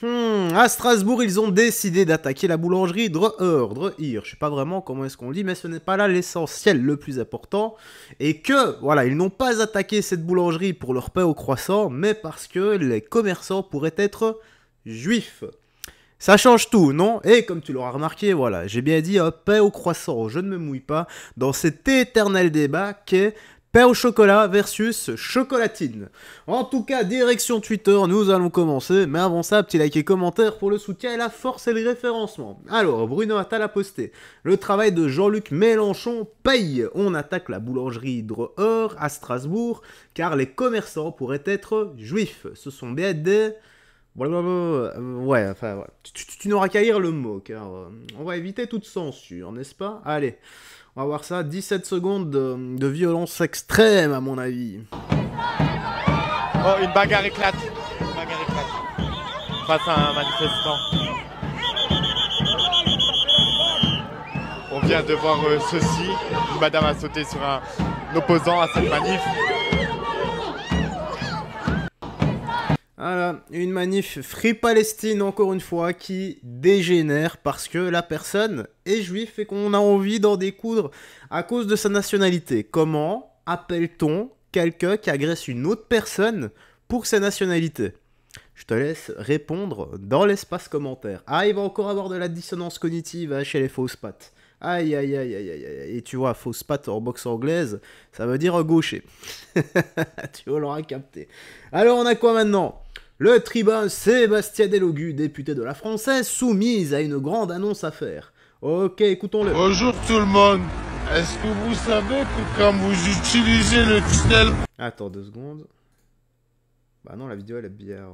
À Strasbourg, ils ont décidé d'attaquer la boulangerie Drehir. Je sais pas vraiment comment est-ce qu'on le dit, mais ce n'est pas là l'essentiel, le plus important. Et que, voilà, ils n'ont pas attaqué cette boulangerie pour leur pain au croissant, mais parce que les commerçants pourraient être juifs. Ça change tout, non? Et comme tu l'auras remarqué, voilà, j'ai bien dit pain au croissant, je ne me mouille pas dans cet éternel débat qu'est pain au chocolat versus chocolatine. En tout cas, direction Twitter, nous allons commencer. Mais avant ça, petit like et commentaire pour le soutien et la force et le référencement. Alors, Bruno Attal a posté. Le travail de Jean-Luc Mélenchon paye. On attaque la boulangerie Drehir à Strasbourg, car les commerçants pourraient être juifs. Ce sont bien des... Ouais, enfin, ouais. Tu n'auras qu'à lire le mot, car on va éviter toute censure, n'est-ce pas? Allez. On va voir ça, 17 secondes de violence extrême à mon avis. Oh, une bagarre éclate. Une bagarre éclate. Face à un manifestant. On vient de voir ceci. Une madame a sauté sur un opposant à cette manif. Voilà, une manif Free Palestine encore une fois qui dégénère parce que la personne est juive et qu'on a envie d'en découdre à cause de sa nationalité. Comment appelle-t-on quelqu'un qui agresse une autre personne pour sa nationalité? Je te laisse répondre dans l'espace commentaire. Ah, il va encore avoir de la dissonance cognitive chez les fausses pattes. Aïe, aïe, aïe, aïe, aïe, aïe. Et tu vois, fausse patte en boxe anglaise, ça veut dire gaucher. Tu l'auras capté. Alors, on a quoi maintenant? Le tribun Sébastien Delogu, député de la Française soumise, a une grande annonce à faire. Ok, écoutons-le. Bonjour tout le monde. Est-ce que vous savez que quand vous utilisez le tunnel... Attends 2 secondes. Bah non, la vidéo elle est bien...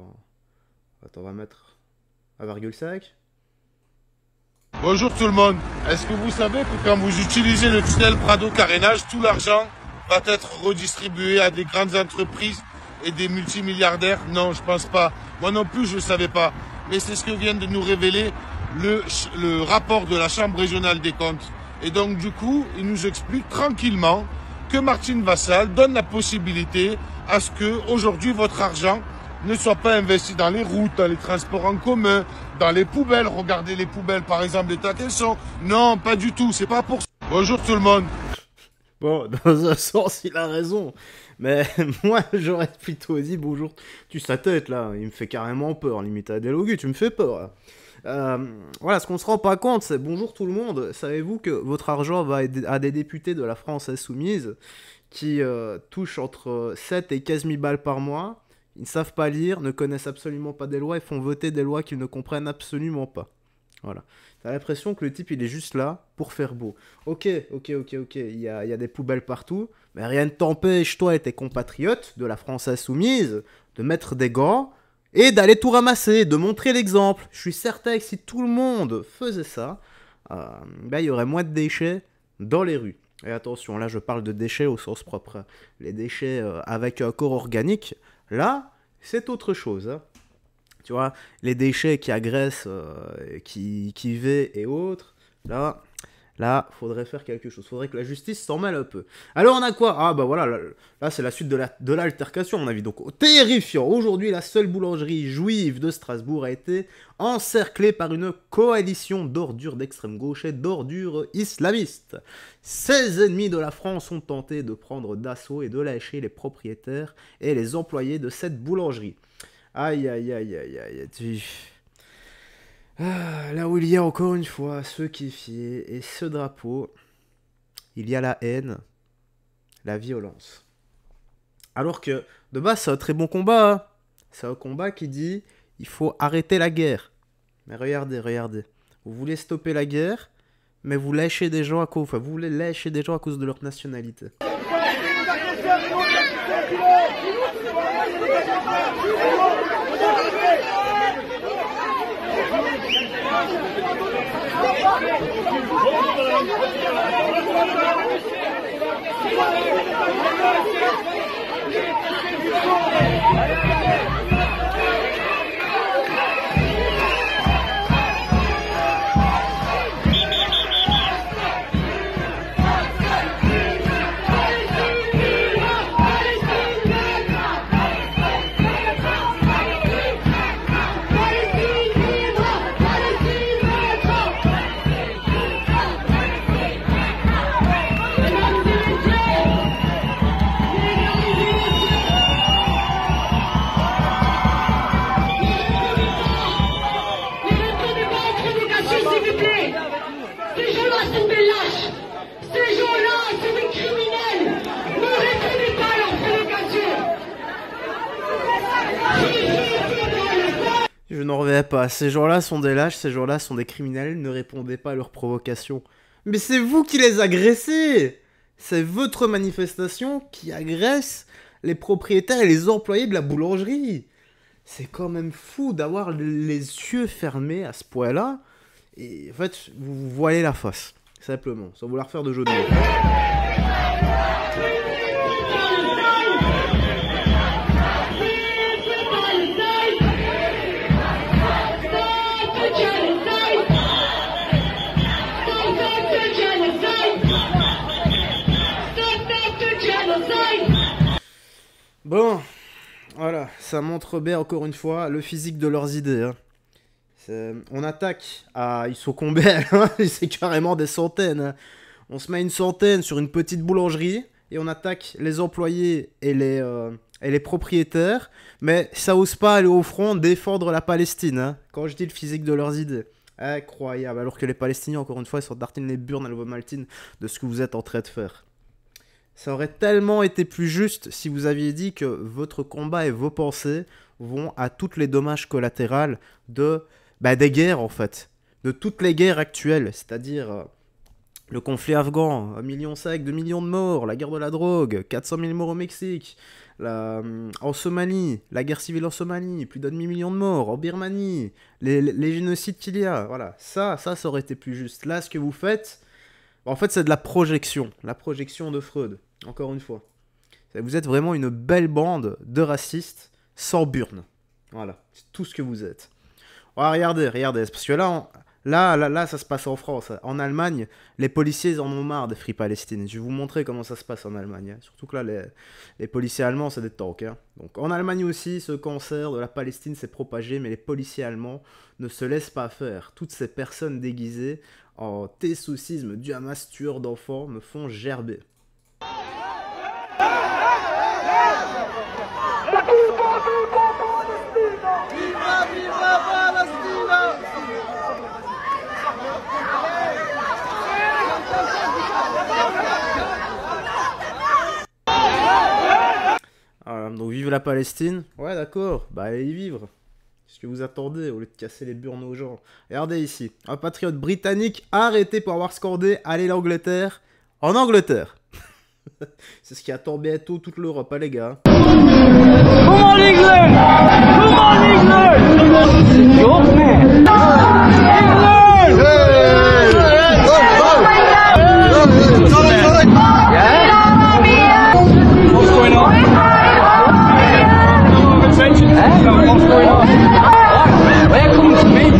Attends, on va mettre 1,5. Bonjour tout le monde. Est-ce que vous savez que quand vous utilisez le tunnel Prado Carénage, tout l'argent va être redistribué à des grandes entreprises et des multimilliardaires? Non, je pense pas. Moi non plus, je ne savais pas. Mais c'est ce que vient de nous révéler le rapport de la Chambre régionale des comptes. Et donc, du coup, il nous explique tranquillement que Martine Vassal donne la possibilité à ce que, aujourd'hui, votre argent ne soit pas investi dans les routes, dans les transports en commun, dans les poubelles. Regardez les poubelles, par exemple, l'état qu'elles sont. Non, pas du tout. C'est pas pour ça. Bonjour tout le monde. Bon, dans un sens, il a raison. Mais moi, j'aurais plutôt dit bonjour. Tu sa tête, là. Il me fait carrément peur. Limite à Delogu, tu me fais peur. Voilà, ce qu'on se rend pas compte, c'est bonjour tout le monde. Savez-vous que votre argent va à des députés de la France Insoumise qui touchent entre 7 et 15 000 balles par mois. Ils ne savent pas lire, ne connaissent absolument pas des lois et font voter des lois qu'ils ne comprennent absolument pas. Voilà. T'as l'impression que le type, il est juste là pour faire beau. Ok. Il y a des poubelles partout, mais rien ne t'empêche, toi et tes compatriotes de la France Insoumise, de mettre des gants et d'aller tout ramasser, de montrer l'exemple. Je suis certain que si tout le monde faisait ça, il y aurait moins de déchets dans les rues. Et attention, là, je parle de déchets au sens propre. Les déchets avec un corps organique, là, c'est autre chose, hein. Tu vois, les déchets qui agressent, qui V et autres, là, faudrait faire quelque chose. Faudrait que la justice s'en mêle un peu. Alors, on a quoi? Ah, bah voilà, là c'est la suite de l'altercation, à mon avis. Donc, terrifiant. Aujourd'hui, la seule boulangerie juive de Strasbourg a été encerclée par une coalition d'ordures d'extrême gauche et d'ordures islamistes. 16 ennemis de la France ont tenté de prendre d'assaut et de lâcher les propriétaires et les employés de cette boulangerie. Aïe, aïe, aïe, aïe, aïe. Là où il y a encore une fois ce keffier et ce drapeau, il y a la haine, la violence. Alors que, de base, c'est un très bon combat, hein. C'est un combat qui dit, il faut arrêter la guerre. Mais regardez. Vous voulez stopper la guerre, mais vous lâchez des gens à cause, vous voulez lâcher des gens à cause de leur nationalité. je n'en reviens pas. Ces gens-là sont des lâches, ces gens-là sont des criminels, ne répondez pas à leurs provocations. Mais c'est vous qui les agressez! C'est votre manifestation qui agresse les propriétaires et les employés de la boulangerie. C'est quand même fou d'avoir les yeux fermés à ce point-là. Et en fait, vous vous voilez la face, simplement, sans vouloir faire de jeu de mots. Bon, voilà, ça montre bien encore une fois le physique de leurs idées. Hein. On attaque à... Ils sont combien hein. C'est carrément des centaines. Hein. On se met une centaine sur une petite boulangerie et on attaque les employés et les propriétaires. Mais ça ose pas aller au front défendre la Palestine. Hein, quand je dis le physique de leurs idées. Incroyable. Alors que les Palestiniens, encore une fois, ils sont tartines les burnes à l'ovomaltine de ce que vous êtes en train de faire. Ça aurait tellement été plus juste si vous aviez dit que votre combat et vos pensées vont à toutes les dommages collatéraux des guerres en fait. De toutes les guerres actuelles, c'est-à-dire le conflit afghan, 1,5 million, 2 millions de morts, la guerre de la drogue, 400 000 morts au Mexique, en Somalie, la guerre civile en Somalie, plus d'1,5 million de morts, en Birmanie, les génocides qu'il y a, voilà. Ça aurait été plus juste. Là, ce que vous faites, en fait, c'est de la projection de Freud. Encore une fois. Vous êtes vraiment une belle bande de racistes sans burne. Voilà. C'est tout ce que vous êtes. Oh, regardez. Parce que là, ça se passe en France. En Allemagne, les policiers ils en ont marre des Free Palestine. Je vais vous montrer comment ça se passe en Allemagne. Hein. Surtout que là, les policiers allemands, c'est des tanks. Hein. Donc en Allemagne aussi, ce cancer de la Palestine s'est propagé, mais les policiers allemands ne se laissent pas faire. Toutes ces personnes déguisées en tessoucisme du Hamas tueur d'enfants me font gerber. Voilà, donc vive la Palestine. Ouais d'accord, bah allez y vivre. C'est ce que vous attendez au lieu de casser les burnes aux gens. Regardez ici, un patriote britannique arrêté pour avoir scandé « Allez l'Angleterre » en Angleterre. C'est ce qui attend bientôt toute l'Europe, hein, les gars. Come on England! Come on England! Your man! What's going on? What's going on? Where comes me?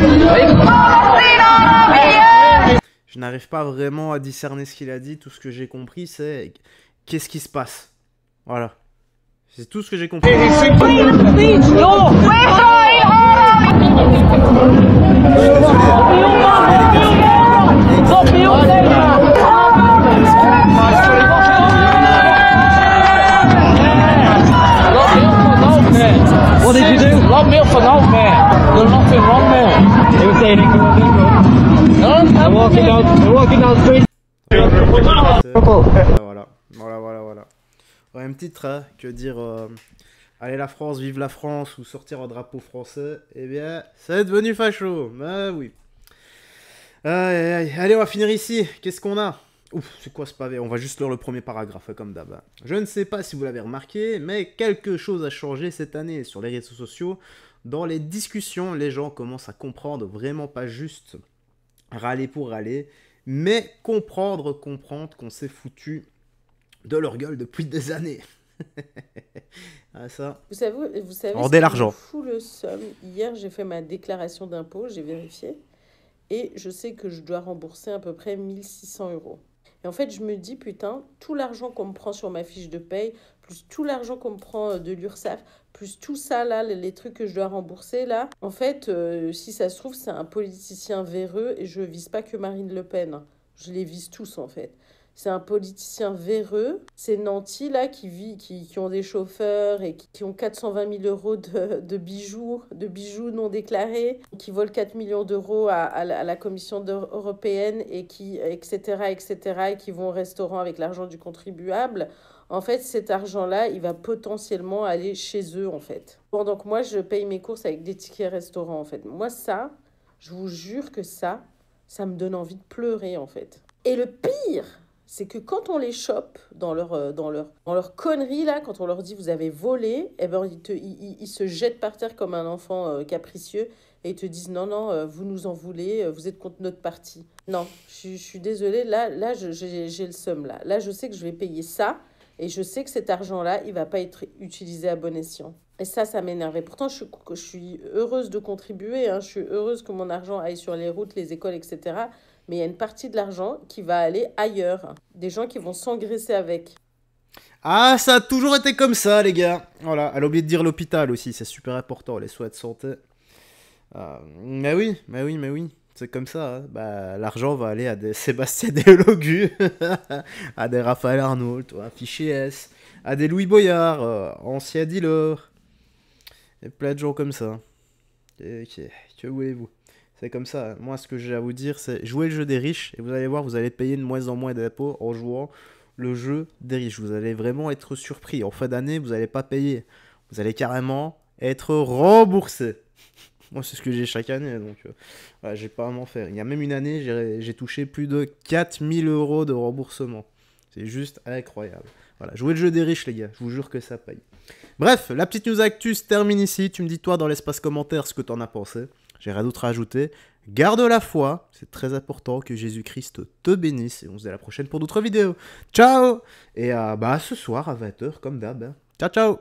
Je n'arrive pas vraiment à discerner ce qu'il a dit. Tout ce que j'ai compris, c'est qu'est-ce qui se passe. Voilà. C'est tout ce que j'ai compris. What did you do? Lock me up for no, man. There's nothing wrong, man. They were saying I'm walking down the street. Voilà. Ouais, un petit trait, que dire allez la France, vive la France, ou sortir un drapeau français, eh bien, c'est devenu facho. Bah oui. Allez, on va finir ici. Qu'est-ce qu'on a? Ouf, c'est quoi ce pavé? On va juste lire le premier paragraphe, comme d'hab. Je ne sais pas si vous l'avez remarqué, mais quelque chose a changé cette année sur les réseaux sociaux. Dans les discussions, les gens commencent à comprendre, vraiment pas juste râler pour râler, mais comprendre qu'on s'est foutu de leur gueule depuis des années. Ah, ça. Vous savez Rendez l'argent. Fou le somme. Hier, j'ai fait ma déclaration d'impôt, j'ai vérifié, et je sais que je dois rembourser à peu près 1 600 €. Et en fait, je me dis, putain, tout l'argent qu'on me prend sur ma fiche de paye, plus tout l'argent qu'on me prend de l'URSSAF, plus tout ça, là, les trucs que je dois rembourser, là. En fait, si ça se trouve, c'est un politicien véreux et je vise pas que Marine Le Pen. Je les vise tous, en fait. C'est un politicien véreux. C'est Nanty, là, qui ont des chauffeurs et qui ont 420 000 euros de bijoux non déclarés, qui volent 4 millions d'euros à la Commission européenne et etc., et qui vont au restaurant avec l'argent du contribuable. En fait, cet argent-là, il va potentiellement aller chez eux, en fait. Bon, donc moi, je paye mes courses avec des tickets restaurant, en fait. Moi, ça, je vous jure que ça me donne envie de pleurer, en fait. Et le pire, c'est que quand on les chope dans leur connerie, là, quand on leur dit « vous avez volé », eh ben, ils se jettent par terre comme un enfant capricieux et ils te disent « non, non, vous nous en voulez, vous êtes contre notre parti ». Non, je suis désolée, là j'ai le seum, là. Là, je sais que je vais payer ça et je sais que cet argent-là, il va pas être utilisé à bon escient. Et ça m'énerve. Et pourtant, je suis heureuse de contribuer, hein. Je suis heureuse que mon argent aille sur les routes, les écoles, etc. Mais il y a une partie de l'argent qui va aller ailleurs. Des gens qui vont s'engraisser avec. Ah, ça a toujours été comme ça, les gars. Voilà, elle a oublié de dire l'hôpital aussi, c'est super important, les soins de santé. Mais oui, c'est comme ça. Hein. Bah, l'argent va aller à des Sébastien Delogu, à des Raphaël Arnault, à Fichier S, à des Louis Boyard, ancien dealer. Il y a plein de gens comme ça. Que voulez-vous? C'est comme ça. Moi, ce que j'ai à vous dire, c'est jouer le jeu des riches et vous allez voir, vous allez payer de moins en moins d'impôts en jouant le jeu des riches. Vous allez vraiment être surpris. En fin d'année, vous n'allez pas payer. Vous allez carrément être remboursé. Moi, c'est ce que j'ai chaque année, donc voilà, j'ai pas à m'en faire. Il y a même une année, j'ai touché plus de 4000 € de remboursement. C'est juste incroyable. Voilà, jouez le jeu des riches, les gars. Je vous jure que ça paye. Bref, la petite news actu se termine ici. Tu me dis, toi, dans l'espace commentaire, ce que t'en as pensé. J'ai rien d'autre à ajouter. Garde la foi. C'est très important que Jésus-Christ te bénisse. Et on se dit à la prochaine pour d'autres vidéos. Ciao. Et ce soir à 20 h, comme d'hab. Ciao, ciao.